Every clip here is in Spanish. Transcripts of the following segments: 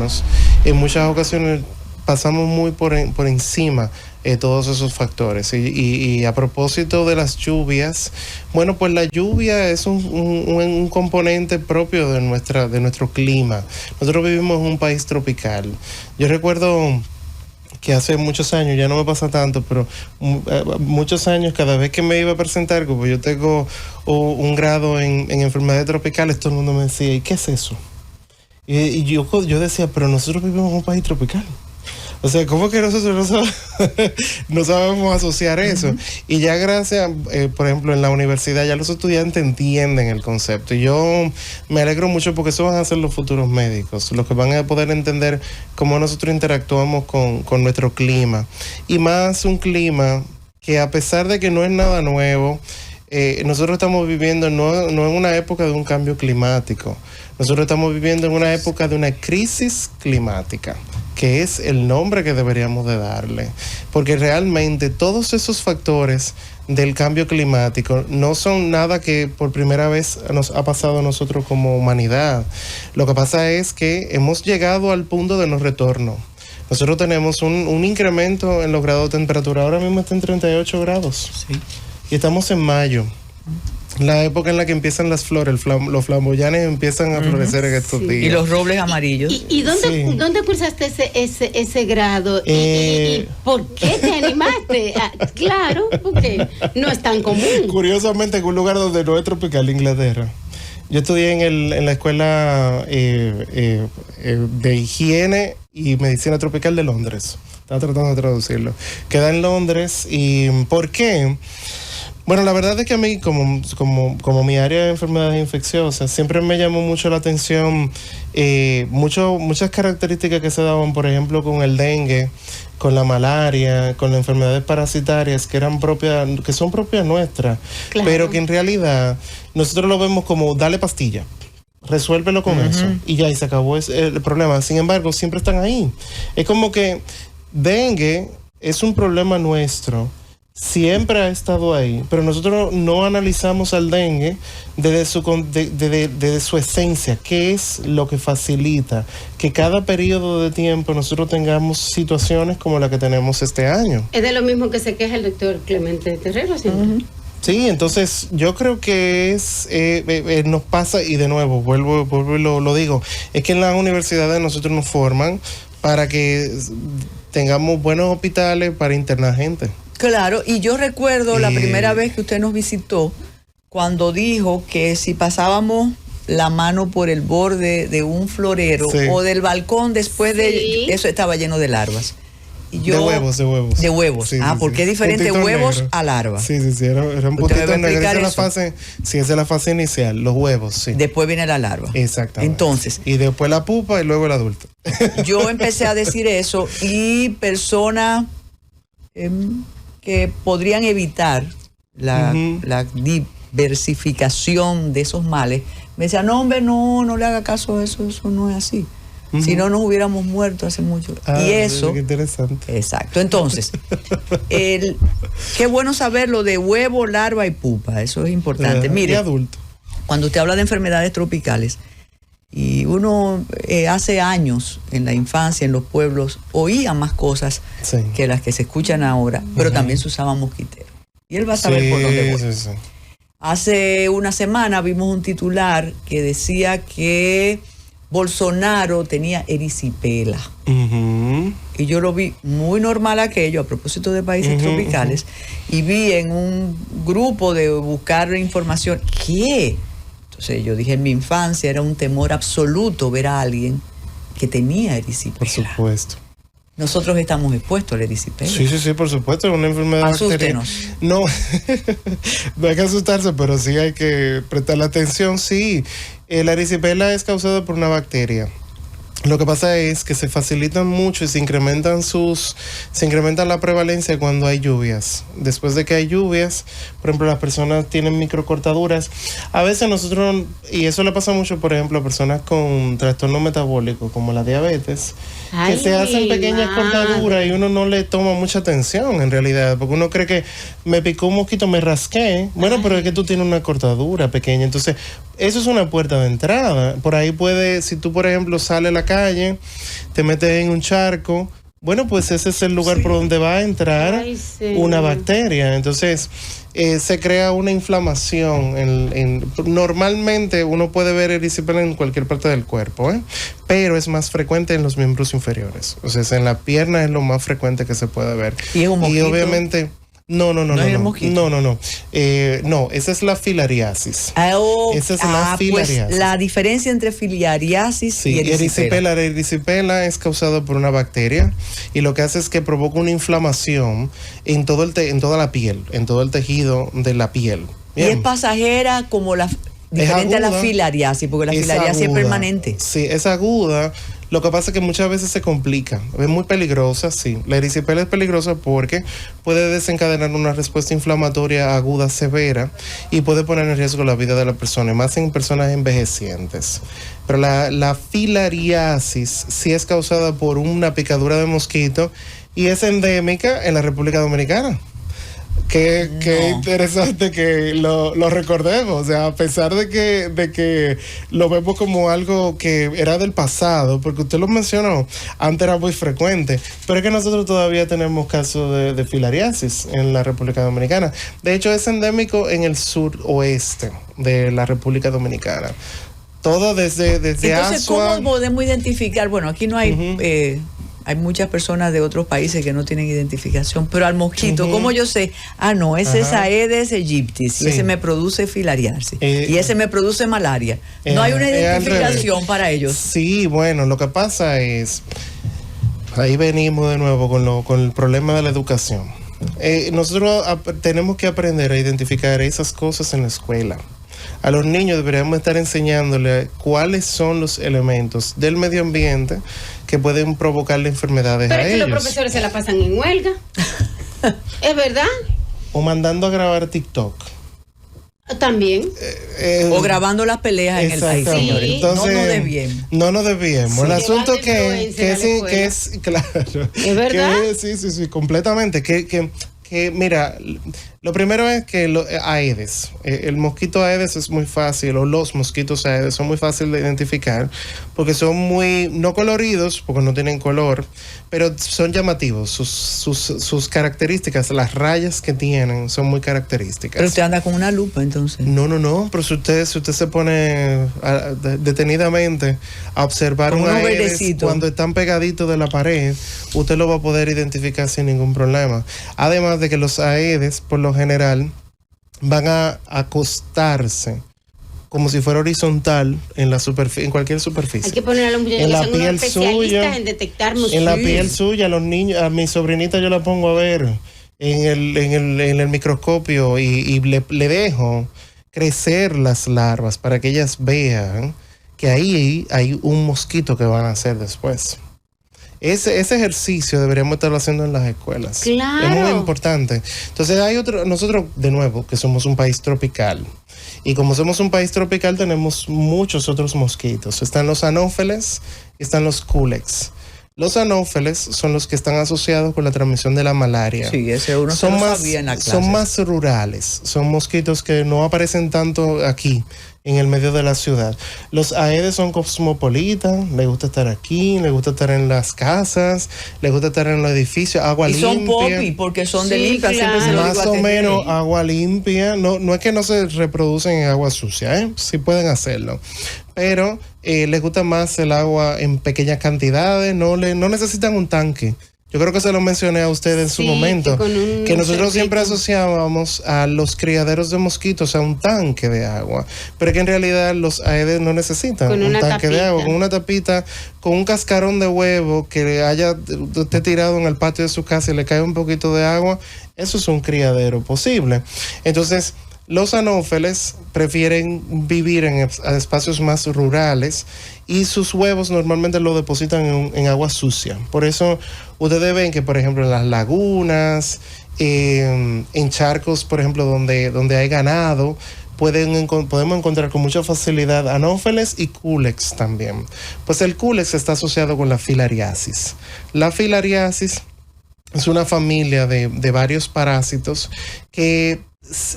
cuidarnos. En muchas ocasiones pasamos muy por encima todos esos factores. Y a propósito de las lluvias, bueno, pues la lluvia es un componente propio de nuestro clima. Nosotros vivimos en un país tropical. Yo recuerdo que hace muchos años, ya no me pasa tanto, pero muchos años, cada vez que me iba a presentar, como yo tengo un grado en enfermedades tropicales, todo el mundo me decía, ¿y qué es eso? Y yo decía, pero nosotros vivimos en un país tropical. O sea, ¿cómo que nosotros no sabemos asociar eso? Uh-huh. Y ya gracias, por ejemplo, en la universidad ya los estudiantes entienden el concepto. Y yo me alegro mucho porque eso van a ser los futuros médicos, los que van a poder entender cómo nosotros interactuamos con nuestro clima. Y más un clima que, a pesar de que no es nada nuevo, nosotros estamos viviendo no en una época de un cambio climático. Nosotros estamos viviendo en una época de una crisis climática, que es el nombre que deberíamos de darle, porque realmente todos esos factores del cambio climático no son nada que por primera vez nos ha pasado a nosotros como humanidad. Lo que pasa es que hemos llegado al punto de no retorno. Nosotros tenemos un incremento en los grados de temperatura, ahora mismo está en 38 grados, sí. Y estamos en mayo. La época en la que empiezan las flores, los flamboyanes empiezan a florecer en estos días. Y los robles amarillos. ¿Y dónde cursaste ese grado? ¿Y por qué te animaste? Claro, porque no es tan común. Curiosamente, en un lugar donde no es tropical, Inglaterra. Yo estudié en la escuela de higiene y medicina tropical de Londres. Estaba tratando de traducirlo. Queda en Londres. ¿Y por qué? Bueno, la verdad es que a mí, como mi área de enfermedades infecciosas, siempre me llamó mucho la atención muchas características que se daban, por ejemplo, con el dengue, con la malaria, con las enfermedades parasitarias que son propias nuestras, claro. Pero que en realidad nosotros lo vemos como dale pastilla, resuélvelo con eso, y ya, y se acabó el problema. Sin embargo, siempre están ahí. Es como que dengue es un problema nuestro, siempre ha estado ahí, pero nosotros no analizamos al dengue desde su esencia, qué es lo que facilita que cada periodo de tiempo nosotros tengamos situaciones como la que tenemos este año. Es de lo mismo que se queja el doctor Clemente Terrero, ¿sí? Uh-huh. Sí, entonces yo creo que nos pasa, y de nuevo, vuelvo y lo digo, es que en las universidades nosotros nos forman para que tengamos buenos hospitales para internar gente. Claro, y yo recuerdo la primera vez que usted nos visitó, cuando dijo que si pasábamos la mano por el borde de un florero, sí, o del balcón después, sí, de eso estaba lleno de larvas. Y yo, de huevos. Sí, porque es diferente huevos negro a larvas. Sí, era un puntito negro. Esa es la fase inicial, los huevos, sí. Después viene la larva. Exactamente. Entonces. Y después la pupa y luego el adulto. Yo empecé a decir eso y personas que podrían evitar la diversificación de esos males, me decían, no, hombre, no le haga caso a eso no es así. Si no, nos hubiéramos muerto hace mucho. Y eso... Qué interesante. Exacto. Entonces, qué bueno saber lo de huevo, larva y pupa. Eso es importante. Mire, y adulto. Cuando usted habla de enfermedades tropicales, y uno hace años, en la infancia, en los pueblos, oía más cosas, sí, que las que se escuchan ahora, pero también se usaba mosquitero. Y él va a saber por dónde voy. Sí. Hace una semana vimos un titular que decía que Bolsonaro tenía erisipela. Y yo lo vi muy normal aquello, a propósito de países tropicales, y vi en un grupo de buscar información, ¿qué? Entonces yo dije, en mi infancia era un temor absoluto ver a alguien que tenía erisipela. Por supuesto. Nosotros estamos expuestos a la erisipela. Sí, por supuesto, es una enfermedad Asústenos. No, no hay que asustarse, pero sí hay que prestarle atención. Sí, la erisipela es causada por una bacteria. Lo que pasa es que se facilitan mucho y se incrementa la prevalencia cuando hay lluvias. Después de que hay lluvias, por ejemplo, las personas tienen microcortaduras. A veces nosotros, y eso le pasa mucho, por ejemplo, a personas con trastorno metabólico, como la diabetes, que se hacen pequeñas cortaduras y uno no le toma mucha atención en realidad, porque uno cree que me picó un mosquito, me rasqué. Bueno, pero es que tú tienes una cortadura pequeña. Entonces, eso es una puerta de entrada. Por ahí si tú, por ejemplo, sales a la calle, te metes en un charco. Bueno, pues ese es el lugar por donde va a entrar una bacteria. Entonces, se crea una inflamación. Normalmente uno puede ver erisipela en cualquier parte del cuerpo, pero es más frecuente en los miembros inferiores. O sea, en la pierna es lo más frecuente que se puede ver. Y obviamente... No, esa es la filariasis. Esa es la filariasis. Pues la diferencia entre filariasis y erisipela. La erisipela es causada por una bacteria y lo que hace es que provoca una inflamación en toda la piel, en todo el tejido de la piel. Bien. Y es pasajera como diferente a la filariasis, porque la filariasis es permanente. Sí, es aguda. Lo que pasa es que muchas veces se complica. Es muy peligrosa, sí. La erisipela es peligrosa porque puede desencadenar una respuesta inflamatoria aguda severa y puede poner en riesgo la vida de la persona, más en personas envejecientes. Pero la filariasis sí es causada por una picadura de mosquito y es endémica en la República Dominicana. Qué interesante que lo recordemos, o sea, a pesar de que lo vemos como algo que era del pasado, porque usted lo mencionó, antes era muy frecuente, pero es que nosotros todavía tenemos casos de filariasis en la República Dominicana. De hecho, es endémico en el suroeste de la República Dominicana. Todo desde Entonces, Asua. ¿cómo podemos identificar? Bueno, aquí no hay... hay muchas personas de otros países que no tienen identificación, pero al mosquito, ¿cómo yo sé? Ese es Aedes aegypti, y ese me produce filariasis, y ese me produce malaria. No hay una identificación para ellos. Sí, bueno, lo que pasa es, ahí venimos de nuevo con el problema de la educación. Nosotros tenemos que aprender a identificar esas cosas en la escuela. A los niños deberíamos estar enseñándoles cuáles son los elementos del medio ambiente que pueden provocarle enfermedades a ellos. Pero es que los profesores se la pasan en huelga. ¿Es verdad? O mandando a grabar TikTok. También. O grabando las peleas en el país, señores. Entonces, no nos desviemos. Sí. El asunto que es claro. ¿Es verdad? Sí, completamente. Mira, lo primero es que Aedes, el mosquito Aedes es muy fácil, o los mosquitos Aedes son muy fáciles de identificar porque son muy, no coloridos, porque no tienen color, pero son llamativos, sus características, las rayas que tienen son muy características. Pero usted anda con una lupa entonces. No, pero si usted se pone detenidamente a observar un Aedes cuando están pegaditos de la pared, usted lo va a poder identificar sin ningún problema. Además de que los Aedes, por lo general, van a acostarse como si fuera horizontal en cualquier superficie. Hay que poner a los muchachos que son unos especialistas en detectar mosquitos. En la piel suya, los niños, a mi sobrinita yo la pongo a ver en el microscopio y le dejo crecer las larvas para que ellas vean que ahí hay un mosquito que van a hacer después. Ese ejercicio deberíamos estarlo haciendo en las escuelas. Claro. Es muy importante. Entonces nosotros, de nuevo, que somos un país tropical. Y como somos un país tropical, tenemos muchos otros mosquitos. Están los anófeles y están los culex. Los anófeles son los que están asociados con la transmisión de la malaria. Sí, ese uno se lo sabía en la clase. Son más rurales. Son mosquitos que no aparecen tanto aquí, en el medio de la ciudad. Los Aedes son cosmopolitas, les gusta estar aquí, les gusta estar en las casas, les gusta estar en los edificios, agua limpia. Y son popi porque son de limpia, claro. siempre se lo digo. Más o menos agua limpia, no es que no se reproducen en agua sucia, sí pueden hacerlo, pero les gusta más el agua en pequeñas cantidades, no necesitan un tanque. Yo creo que se lo mencioné a usted en su momento, que nosotros siempre asociábamos a los criaderos de mosquitos a un tanque de agua, pero que en realidad los Aedes no necesitan un tanque de agua, con una tapita, con un cascarón de huevo que haya usted tirado en el patio de su casa y le cae un poquito de agua, eso es un criadero posible. Entonces, los anófeles prefieren vivir en espacios más rurales y sus huevos normalmente los depositan en agua sucia. Por eso ustedes ven que, por ejemplo, en las lagunas, en charcos, por ejemplo, donde hay ganado, podemos encontrar con mucha facilidad anófeles y culex también. Pues el culex está asociado con la filariasis. La filariasis es una familia de varios parásitos que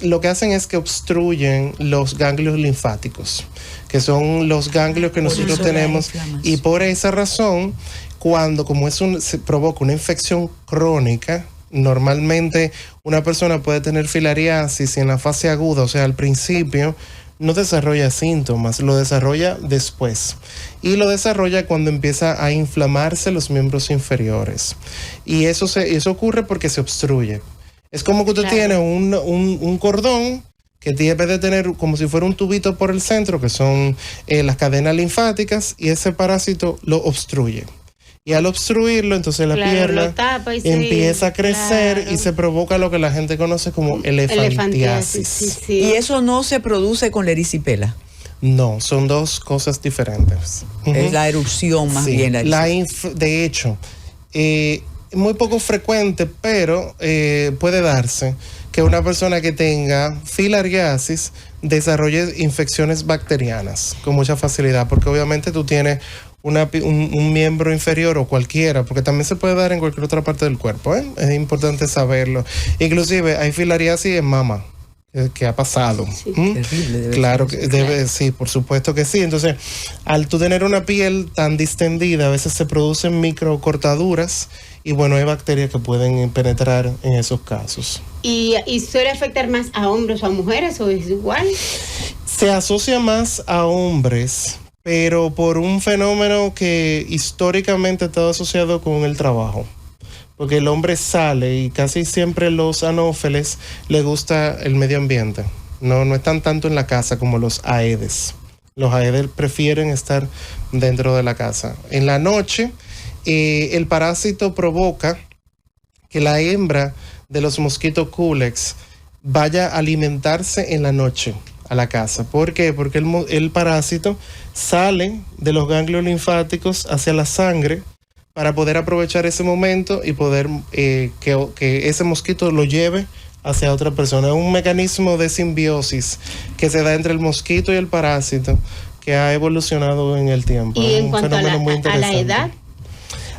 lo que hacen es que obstruyen los ganglios linfáticos, que son los ganglios que nosotros tenemos, y por esa razón, como se provoca una infección crónica, normalmente una persona puede tener filariasis y en la fase aguda, o sea, al principio, no desarrolla síntomas, lo desarrolla después. Y lo desarrolla cuando empieza a inflamarse los miembros inferiores. Y eso ocurre porque se obstruye. Es como que usted tiene un cordón que debe de tener como si fuera un tubito por el centro, que son las cadenas linfáticas, y ese parásito lo obstruye. Y al obstruirlo, entonces la pierna empieza a crecer y se provoca lo que la gente conoce como elefantiasis. Sí. ¿Y eso no se produce con la erisipela? No, son dos cosas diferentes. Es la erupción más bien. De hecho, muy poco frecuente, pero puede darse que una persona que tenga filariasis desarrolle infecciones bacterianas con mucha facilidad, porque obviamente tú tienes un miembro inferior o cualquiera, porque también se puede dar en cualquier otra parte del cuerpo, ¿eh? Es importante saberlo. Inclusive hay filariasis en mama, que ha pasado. Sí, terrible, claro que sí, por supuesto que sí. Entonces, al tú tener una piel tan distendida, a veces se producen microcortaduras y bueno, hay bacterias que pueden penetrar en esos casos. ¿Y suele afectar más a hombres o a mujeres o es igual? Se asocia más a hombres, pero por un fenómeno que históricamente está asociado con el trabajo. Porque el hombre sale y casi siempre los anófeles les gusta el medio ambiente. No están tanto en la casa como los aedes. Los aedes prefieren estar dentro de la casa. En la noche, el parásito provoca que la hembra de los mosquitos culex vaya a alimentarse en la noche a la casa. ¿Por qué? Porque el parásito sale de los ganglios linfáticos hacia la sangre para poder aprovechar ese momento y poder que ese mosquito lo lleve hacia otra persona. Es un mecanismo de simbiosis que se da entre el mosquito y el parásito que ha evolucionado en el tiempo. Y en cuanto a la edad.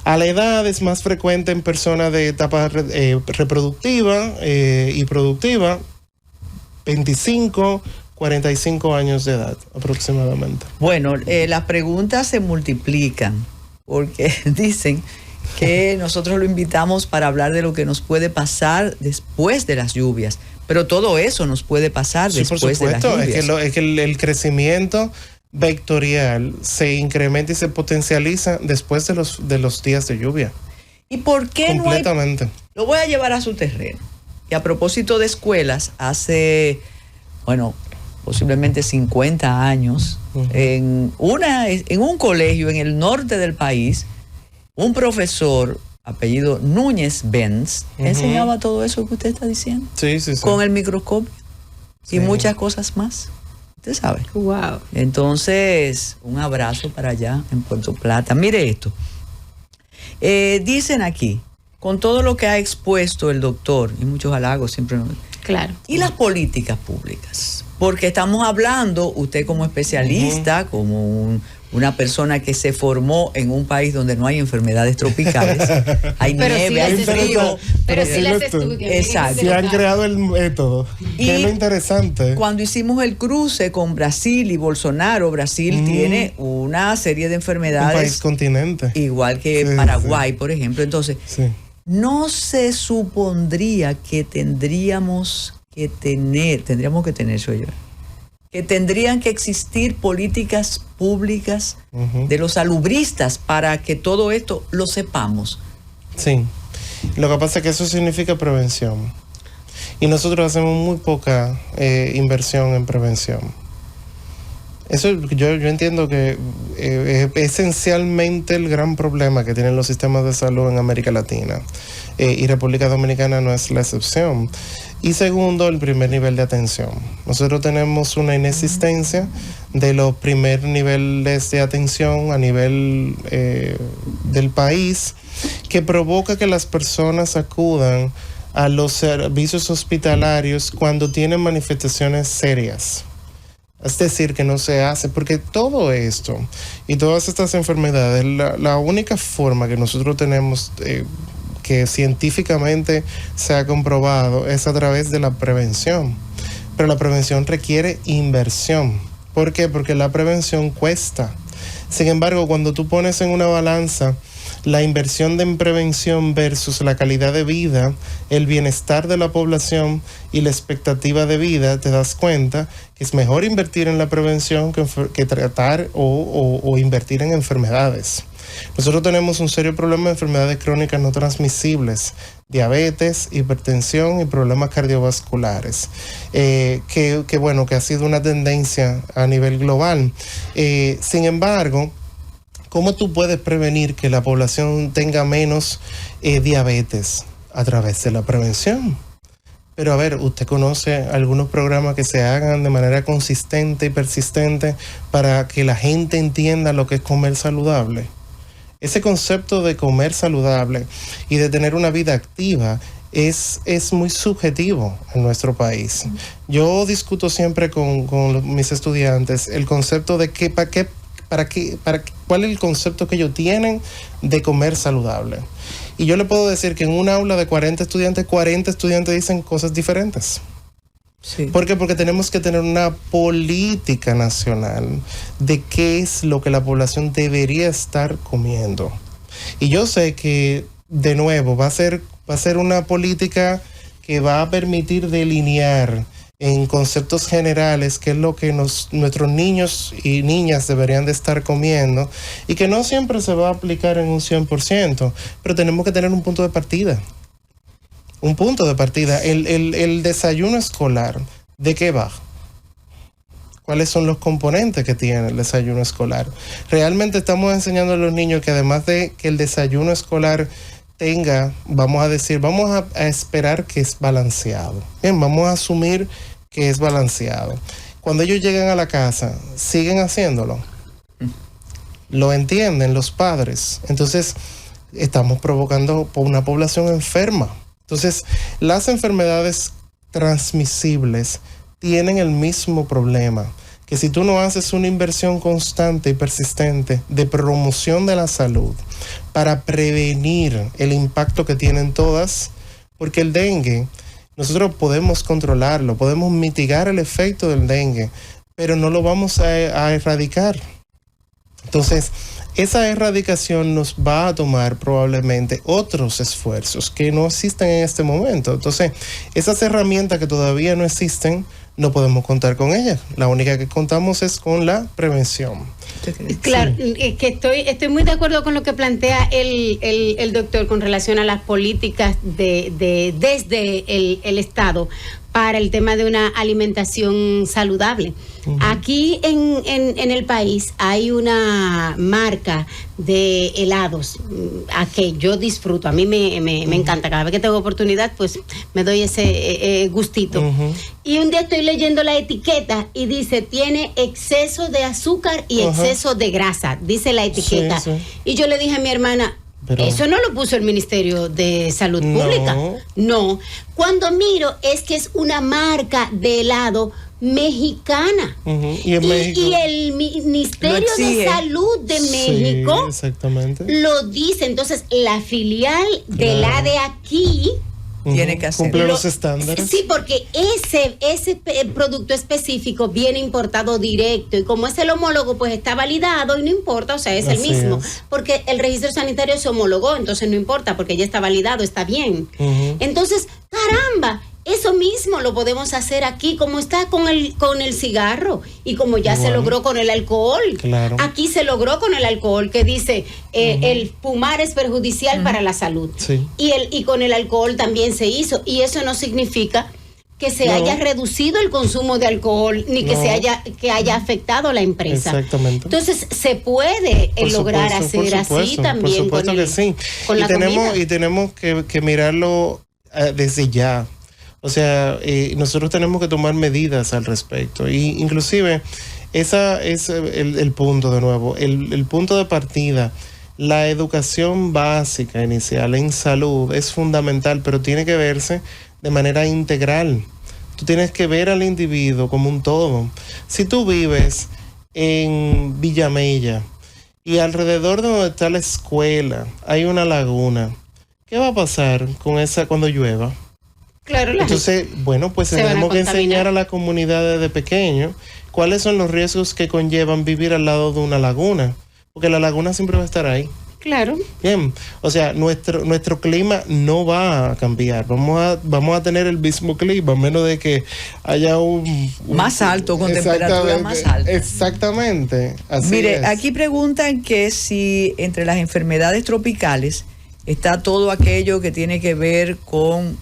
A la edad es más frecuente en personas de etapa reproductiva y productiva, 25, 45 años de edad aproximadamente. Bueno, las preguntas se multiplican porque dicen que nosotros lo invitamos para hablar de lo que nos puede pasar después de las lluvias, pero todo eso nos puede pasar después de las lluvias. Es que el crecimiento vectorial se incrementa y se potencializa después de los días de lluvia. ¿Y por qué completamente? Lo voy a llevar a su terreno. Y a propósito de escuelas, hace, posiblemente 50 años, en un colegio en el norte del país, un profesor, apellido Núñez Benz, enseñaba todo eso que usted está diciendo. Sí. Con el microscopio y muchas cosas más. Usted sabe. Wow. Entonces, un abrazo para allá en Puerto Plata. Mire esto. Dicen aquí, con todo lo que ha expuesto el doctor, y muchos halagos siempre. Claro. Y las políticas públicas. Porque estamos hablando, usted como especialista, como una persona que se formó en un país donde no hay enfermedades tropicales, hay nieve, hay frío. Pero sí las estudian. Exacto. Sí han creado el método. Que es lo interesante. Cuando hicimos el cruce con Brasil y Bolsonaro, Brasil tiene una serie de enfermedades. Un país continente. Igual que Paraguay, por ejemplo. Entonces, no se supondría que tendríamos que tener, que tendrían que existir políticas públicas de los salubristas para que todo esto lo sepamos. Sí, lo que pasa es que eso significa prevención y nosotros hacemos muy poca inversión en prevención. Eso yo entiendo que es esencialmente el gran problema que tienen los sistemas de salud en América Latina, y República Dominicana no es la excepción. Y segundo, el primer nivel de atención. Nosotros tenemos una inexistencia de los primeros niveles de atención a nivel del país que provoca que las personas acudan a los servicios hospitalarios cuando tienen manifestaciones serias. Es decir, que no se hace, porque todo esto y todas estas enfermedades, la única forma que nosotros tenemos que científicamente se ha comprobado es a través de la prevención. Pero la prevención requiere inversión. ¿Por qué? Porque la prevención cuesta. Sin embargo, cuando tú pones en una balanza la inversión en prevención versus la calidad de vida, el bienestar de la población y la expectativa de vida, te das cuenta que es mejor invertir en la prevención que tratar o invertir en enfermedades. Nosotros tenemos un serio problema de enfermedades crónicas no transmisibles, diabetes, hipertensión y problemas cardiovasculares, que ha sido una tendencia a nivel global. Sin embargo, ¿cómo tú puedes prevenir que la población tenga menos diabetes? A través de la prevención. Pero a ver, ¿usted conoce algunos programas que se hagan de manera consistente y persistente para que la gente entienda lo que es comer saludable? Ese concepto de comer saludable y de tener una vida activa es muy subjetivo en nuestro país. Yo discuto siempre con mis estudiantes el concepto de cuál es el concepto que ellos tienen de comer saludable. Y yo le puedo decir que en un aula de 40 estudiantes dicen cosas diferentes. Sí. ¿Por qué? Porque tenemos que tener una política nacional de qué es lo que la población debería estar comiendo. Y yo sé que, de nuevo, va a ser una política que va a permitir delinear en conceptos generales qué es lo que nuestros niños y niñas deberían de estar comiendo, y que no siempre se va a aplicar en un 100%, pero tenemos que tener un punto de partida. Un punto de partida. El desayuno escolar, ¿de qué va? ¿Cuáles son los componentes que tiene el desayuno escolar? Realmente estamos enseñando a los niños que además de que el desayuno escolar tenga, vamos a esperar que es balanceado. Bien, vamos a asumir que es balanceado. Cuando ellos llegan a la casa, ¿siguen haciéndolo? ¿Lo entienden los padres? Entonces, estamos provocando una población enferma. Entonces, las enfermedades transmisibles tienen el mismo problema, que si tú no haces una inversión constante y persistente de promoción de la salud para prevenir el impacto que tienen todas, porque el dengue, nosotros podemos controlarlo, podemos mitigar el efecto del dengue, pero no lo vamos a erradicar. Entonces, esa erradicación nos va a tomar probablemente otros esfuerzos que no existen en este momento. Entonces, esas herramientas que todavía no existen, no podemos contar con ellas. La única que contamos es con la prevención. Claro, es que estoy muy de acuerdo con lo que plantea el doctor con relación a las políticas desde el Estado para el tema de una alimentación saludable. Uh-huh. Aquí en el país hay una marca de helados a que yo disfruto. A mí me encanta. Cada vez que tengo oportunidad, pues me doy ese gustito. Uh-huh. Y un día estoy leyendo la etiqueta y dice, tiene exceso de azúcar y exceso de grasa, dice la etiqueta. Sí, sí. Y yo le dije a mi hermana, pero eso no lo puso el Ministerio de Salud Pública. No. Cuando miro es que es una marca de helado mexicana. Uh-huh. Y el Ministerio de Salud de México lo dice. Entonces, la filial de la de aquí tiene que hacer. Cumple los estándares. Sí, porque ese producto específico viene importado directo y como es el homólogo, pues está validado y no importa, o sea, es el mismo. Porque el registro sanitario se homologó, entonces no importa porque ya está validado, está bien. Uh-huh. Entonces, caramba, eso mismo lo podemos hacer aquí, como está con el cigarro y como ya se logró con el alcohol. Claro. Aquí se logró con el alcohol, que dice el fumar es perjudicial para la salud. Sí. Y con el alcohol también se hizo. Y eso no significa que se haya reducido el consumo de alcohol, ni que haya afectado a la empresa. Exactamente. Entonces, se puede lograr hacer así también. Por supuesto que sí. Con la comida. Y tenemos que mirarlo desde ya. O sea, nosotros tenemos que tomar medidas al respecto. Y inclusive, ese es el punto de nuevo. El punto de partida, la educación básica inicial en salud es fundamental, pero tiene que verse de manera integral. Tú tienes que ver al individuo como un todo. Si tú vives en Villamella y alrededor de donde está la escuela hay una laguna, ¿qué va a pasar con esa cuando llueva? Claro, entonces, bueno, pues tenemos que enseñar a la comunidad desde pequeño cuáles son los riesgos que conllevan vivir al lado de una laguna, porque la laguna siempre va a estar ahí. Claro. Bien, o sea, nuestro clima no va a cambiar. Vamos a tener el mismo clima, a menos de que haya un más alto, con temperatura más alta. Exactamente. Así Mire, es. aquí preguntan que si entre las enfermedades tropicales está todo aquello que tiene que ver con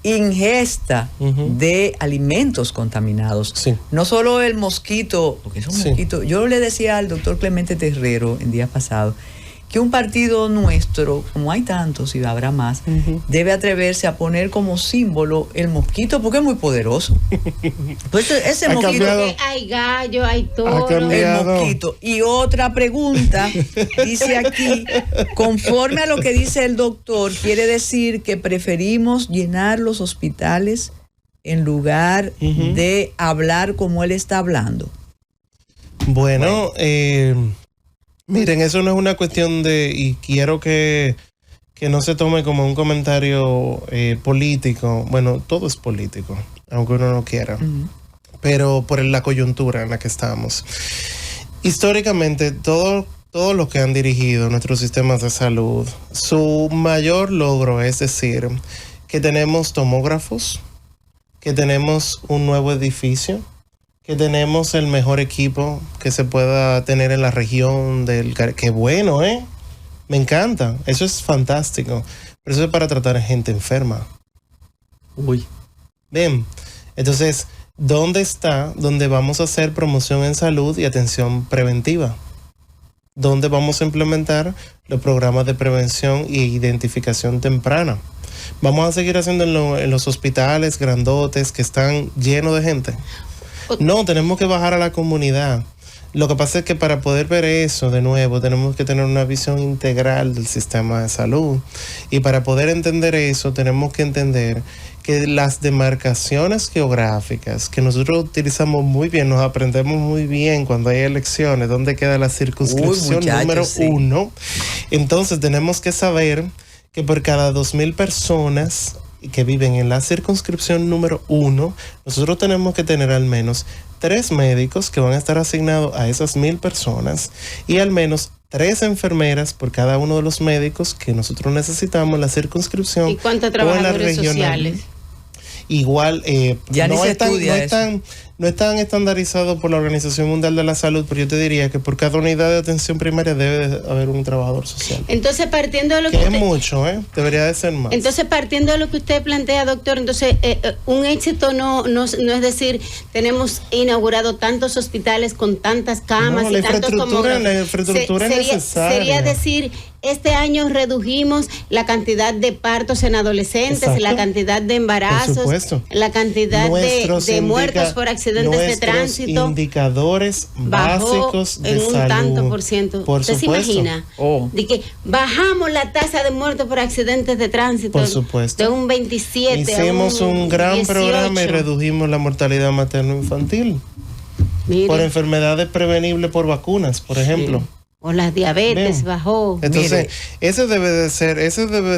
ingesta de alimentos contaminados. Sí. No solo el mosquito, porque es un mosquito. Yo le decía al doctor Clemente Terrero en días pasados que un partido nuestro, como hay tantos y habrá más, debe atreverse a poner como símbolo el mosquito, porque es muy poderoso. Pues ese mosquito, hay gallo, hay toro, el mosquito. Y otra pregunta, dice aquí, conforme a lo que dice el doctor, quiere decir que preferimos llenar los hospitales en lugar de hablar como él está hablando. Bueno, miren, eso no es una cuestión y quiero que no se tome como un comentario político. Bueno, todo es político, aunque uno no quiera, pero por la coyuntura en la que estamos. Históricamente, todos los que han dirigido nuestros sistemas de salud, su mayor logro es decir que tenemos tomógrafos, que tenemos un nuevo edificio, que tenemos el mejor equipo que se pueda tener en la región del Caribe. Qué bueno, me encanta, eso es fantástico, pero eso es para tratar a gente enferma. Uy. Bien, entonces, ¿dónde vamos a hacer promoción en salud y atención preventiva? ¿Dónde vamos a implementar los programas de prevención y identificación temprana? ¿Vamos a seguir haciendo en los hospitales grandotes que están llenos de gente? No, tenemos que bajar a la comunidad. Lo que pasa es que para poder ver eso de nuevo tenemos que tener una visión integral del sistema de salud, y para poder entender eso tenemos que entender que las demarcaciones geográficas que nosotros utilizamos muy bien, nos aprendemos muy bien cuando hay elecciones, dónde queda la circunscripción número 1. Entonces tenemos que saber que por cada 2,000 personas que viven en la circunscripción número 1, nosotros tenemos que tener al menos 3 médicos que van a estar asignados a esas 1,000 personas y al menos 3 enfermeras por cada uno de los médicos que nosotros necesitamos en la circunscripción. ¿Y cuántos trabajadores sociales? Igual, ya no están estandarizados por la Organización Mundial de la Salud, pero yo te diría que por cada unidad de atención primaria debe haber un trabajador social. Entonces, partiendo de lo que es mucho, debería de ser más. Entonces, partiendo de lo que usted plantea, doctor, entonces, un éxito no es decir, tenemos inaugurado tantos hospitales con tantas camas y tantos tomógrafos. La infraestructura es necesaria. Sería decir, este año redujimos la cantidad de partos en adolescentes, exacto, la cantidad de embarazos, la cantidad de muertos por accidentes de tránsito. Indicadores básicos de salud. En un tanto por ciento. ¿Usted se imagina? De que bajamos la tasa de muertos por accidentes de tránsito. Por supuesto. De un 27 Hicimos un gran 18. Programa y redujimos la mortalidad materno-infantil. Mire. Por enfermedades prevenibles por vacunas, por ejemplo. O las diabetes bajó. Entonces, ese debe de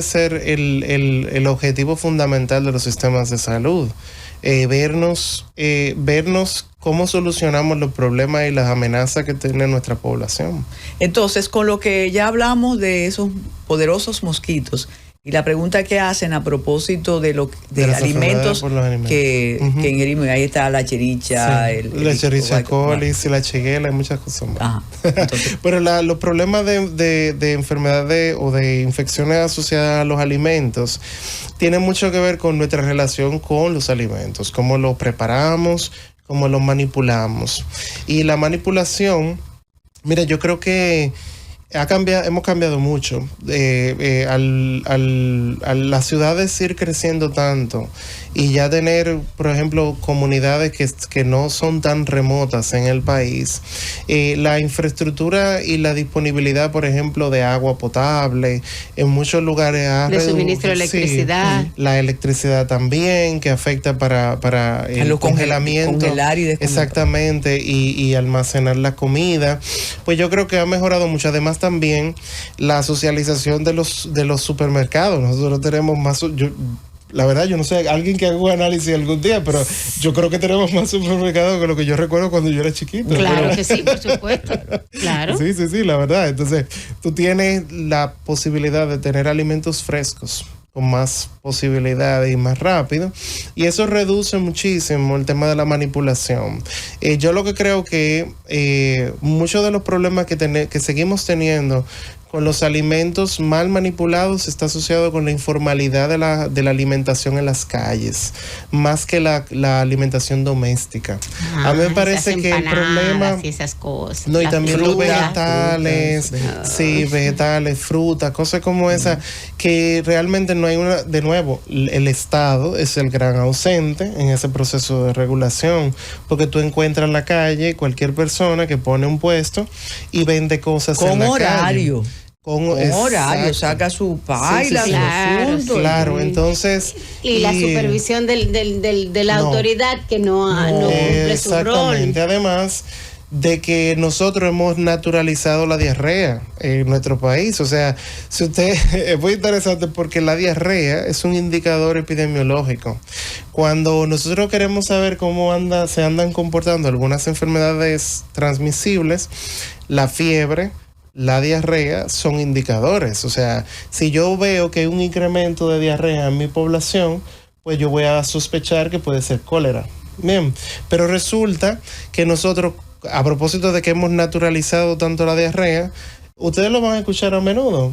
ser el objetivo fundamental de los sistemas de salud. Vernos cómo solucionamos los problemas y las amenazas que tiene nuestra población. Entonces, con lo que ya hablamos de esos poderosos mosquitos y la pregunta que hacen a propósito de alimentos que ingerimos, ahí está la chericha, sí, la Escherichia coli, la shigella, hay muchas cosas más. Ajá, pero los problemas de enfermedades o de infecciones asociadas a los alimentos tienen mucho que ver con nuestra relación con los alimentos, cómo los preparamos, cómo los manipulamos. Y la manipulación, mira, yo creo que hemos cambiado mucho. Al las ciudades ir creciendo tanto y ya tener, por ejemplo, comunidades que no son tan remotas en el país, la infraestructura y la disponibilidad, por ejemplo, de agua potable en muchos lugares de suministro de electricidad, sí, la electricidad también, que afecta para el congelamiento, congelar y exactamente, y almacenar la comida. Pues yo creo que ha mejorado mucho. Además también la socialización de los supermercados. Nosotros tenemos más... La verdad, yo no sé, alguien que haga un análisis algún día, pero yo creo que tenemos más supermercados que lo que yo recuerdo cuando yo era chiquito. Claro que sí, por supuesto. Claro. Sí, la verdad. Entonces, tú tienes la posibilidad de tener alimentos frescos con más posibilidades y más rápido, y eso reduce muchísimo el tema de la manipulación. Yo lo que creo que muchos de los problemas que seguimos teniendo con los alimentos mal manipulados está asociado con la informalidad de la alimentación en las calles, más que la alimentación doméstica. A mí me parece que el problema... Y esas cosas. No, y también los vegetales, vegetales, frutas, cosas como esas, que realmente no hay una... De nuevo, el Estado es el gran ausente en ese proceso de regulación, porque tú encuentras en la calle cualquier persona que pone un puesto y vende cosas en la horario. calle. Con horario, saca su paila, claro, entonces... Y la supervisión de la autoridad que no cumple su rol. Exactamente, además de que nosotros hemos naturalizado la diarrea en nuestro país. O sea, si usted es muy interesante porque la diarrea es un indicador epidemiológico. Cuando nosotros queremos saber cómo se andan comportando algunas enfermedades transmisibles, la fiebre, la diarrea son indicadores. O sea, si yo veo que hay un incremento de diarrea en mi población, pues yo voy a sospechar que puede ser cólera. Bien, pero resulta que nosotros, a propósito de que hemos naturalizado tanto la diarrea, ustedes lo van a escuchar a menudo.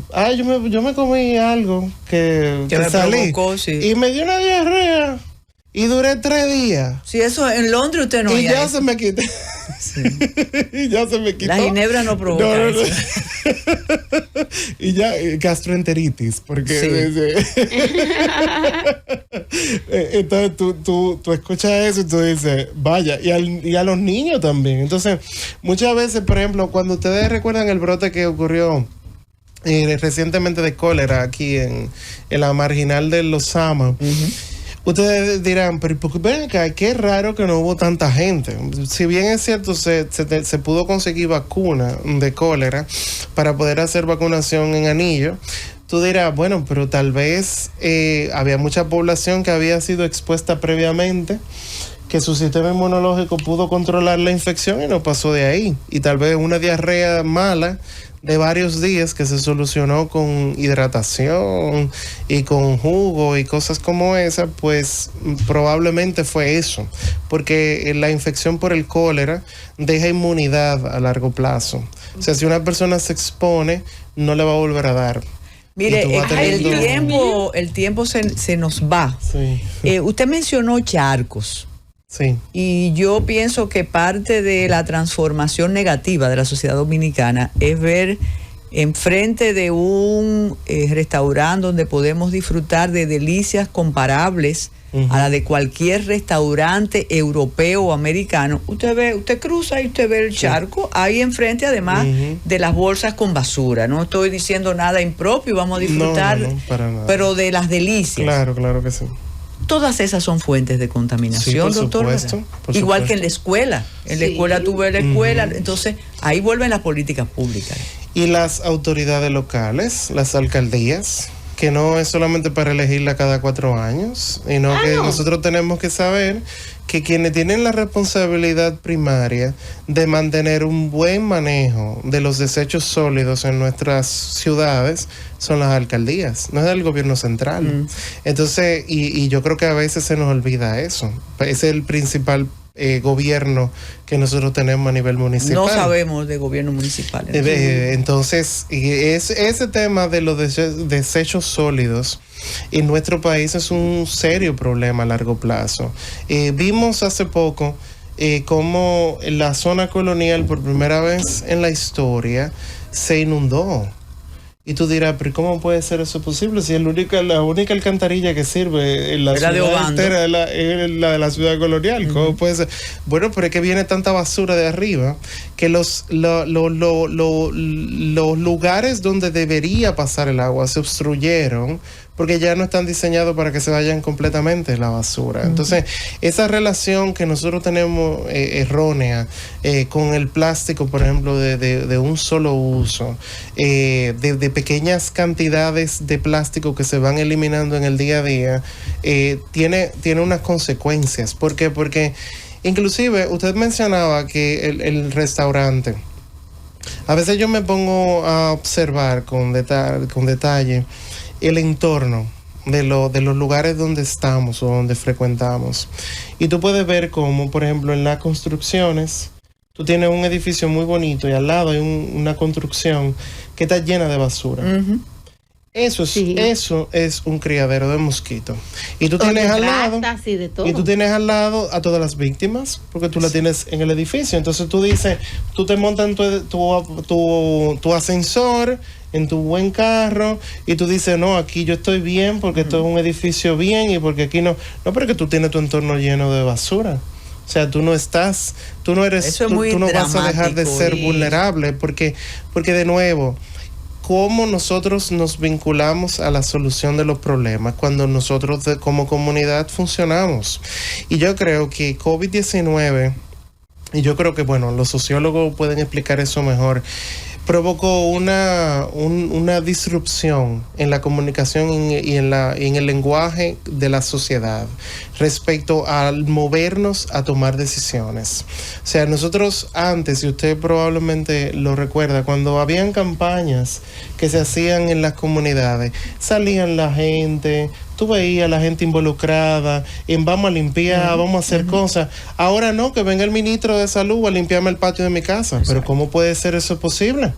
Yo me comí algo que me salí provocó, sí. Y me dio una diarrea y duré 3 días. Sí, eso en Londres usted no. Y ya se me quitó. Sí. Y ya se me quitó. La ginebra no provoca eso. Y ya gastroenteritis, porque sí. Entonces tú escuchas eso y tú dices, vaya, y a los niños también. Entonces, muchas veces, por ejemplo, cuando ustedes recuerdan el brote que ocurrió recientemente de cólera aquí en la marginal de Los Sama, ustedes dirán, pero ven acá, qué raro que no hubo tanta gente. Si bien es cierto, se pudo conseguir vacuna de cólera para poder hacer vacunación en anillo, tú dirás, bueno, pero tal vez había mucha población que había sido expuesta previamente, que su sistema inmunológico pudo controlar la infección y no pasó de ahí. Y tal vez una diarrea mala de varios días que se solucionó con hidratación y con jugo y cosas como esa, pues probablemente fue eso, porque la infección por el cólera deja inmunidad a largo plazo. O sea, si una persona se expone, no le va a volver a dar. Mire, el tiempo se nos va. Sí. Usted mencionó charcos. Sí. Y yo pienso que parte de la transformación negativa de la sociedad dominicana es ver enfrente de un restaurante donde podemos disfrutar de delicias comparables a la de cualquier restaurante europeo o americano. Usted cruza y usted ve el charco ahí enfrente, además de las bolsas con basura. No estoy diciendo nada impropio, vamos a disfrutar, no, para nada. Pero de las delicias. Claro que sí. Todas esas son fuentes de contaminación, sí, doctor. Igual que en la escuela. En la escuela tuve la escuela, entonces ahí vuelven las políticas públicas. Y las autoridades locales, las alcaldías, que no es solamente para elegirla cada 4 años, sino nosotros tenemos que saber que quienes tienen la responsabilidad primaria de mantener un buen manejo de los desechos sólidos en nuestras ciudades son las alcaldías, no es el gobierno central. Entonces, y yo creo que a veces se nos olvida eso. Es el principal gobierno que nosotros tenemos a nivel municipal. No sabemos de gobierno municipal. Entonces, ese tema de los desechos sólidos en nuestro país es un serio problema a largo plazo. Vimos hace poco cómo la zona colonial por primera vez en la historia se inundó. Y tú dirás, pero ¿cómo puede ser eso posible? Si la única alcantarilla que sirve en la ciudad entera es la de la ciudad colonial. ¿Cómo puede ser? Bueno, pero es que viene tanta basura de arriba que los lugares donde debería pasar el agua se obstruyeron porque ya no están diseñados para que se vayan completamente a la basura. Entonces, esa relación que nosotros tenemos errónea con el plástico, por ejemplo, de un solo uso, de pequeñas cantidades de plástico que se van eliminando en el día a día, tiene unas consecuencias. ¿Por qué? Porque inclusive usted mencionaba que el restaurante, a veces yo me pongo a observar con detalle el entorno de los lugares donde estamos o donde frecuentamos. Y tú puedes ver cómo, por ejemplo, en las construcciones, tú tienes un edificio muy bonito y al lado hay una construcción que está llena de basura. Eso es un criadero de mosquitos. Y tú tienes al lado a todas las víctimas, porque tú las tienes en el edificio. Entonces tú dices, tú te montas en tu ascensor, en tu buen carro, y tú dices, no, aquí yo estoy bien porque esto es un edificio bien y porque aquí no. No, pero que tú tienes tu entorno lleno de basura. O sea, tú no vas a dejar de ser vulnerable porque de nuevo, cómo nosotros nos vinculamos a la solución de los problemas cuando nosotros como comunidad funcionamos. Y yo creo que COVID-19, y yo creo que, bueno, los sociólogos pueden explicar eso mejor, provocó una disrupción en la comunicación y en el lenguaje de la sociedad respecto al movernos a tomar decisiones. O sea, nosotros antes, y usted probablemente lo recuerda, cuando habían campañas que se hacían en las comunidades, salían la gente, tú veías a la gente involucrada en vamos a limpiar, vamos a hacer cosas. Ahora no, que venga el ministro de salud a limpiarme el patio de mi casa. Pero ¿cómo puede ser eso posible?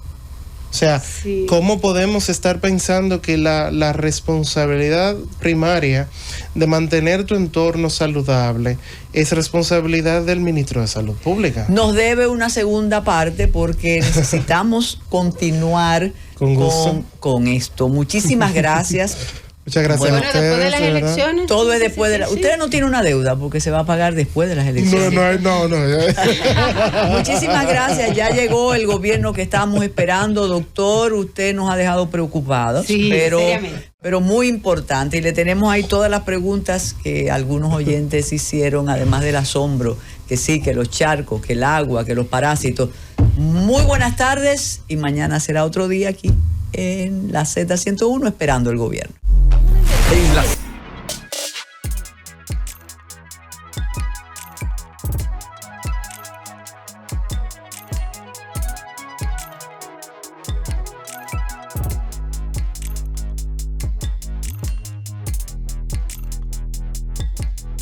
O sea, ¿cómo podemos estar pensando que la responsabilidad primaria de mantener tu entorno saludable es responsabilidad del ministro de Salud Pública? Nos debe una segunda parte porque necesitamos continuar con esto. Muchísimas gracias. Muchas gracias. Bueno, después de las elecciones. Todo es después de las... Usted no tiene una deuda porque se va a pagar después de las elecciones. No. Muchísimas gracias. Ya llegó el gobierno que estábamos esperando, doctor. Usted nos ha dejado preocupados, pero muy importante. Y le tenemos ahí todas las preguntas que algunos oyentes hicieron, además del asombro, que sí, que los charcos, que el agua, que los parásitos. Muy buenas tardes y mañana será otro día aquí en la Z101 esperando el gobierno. En la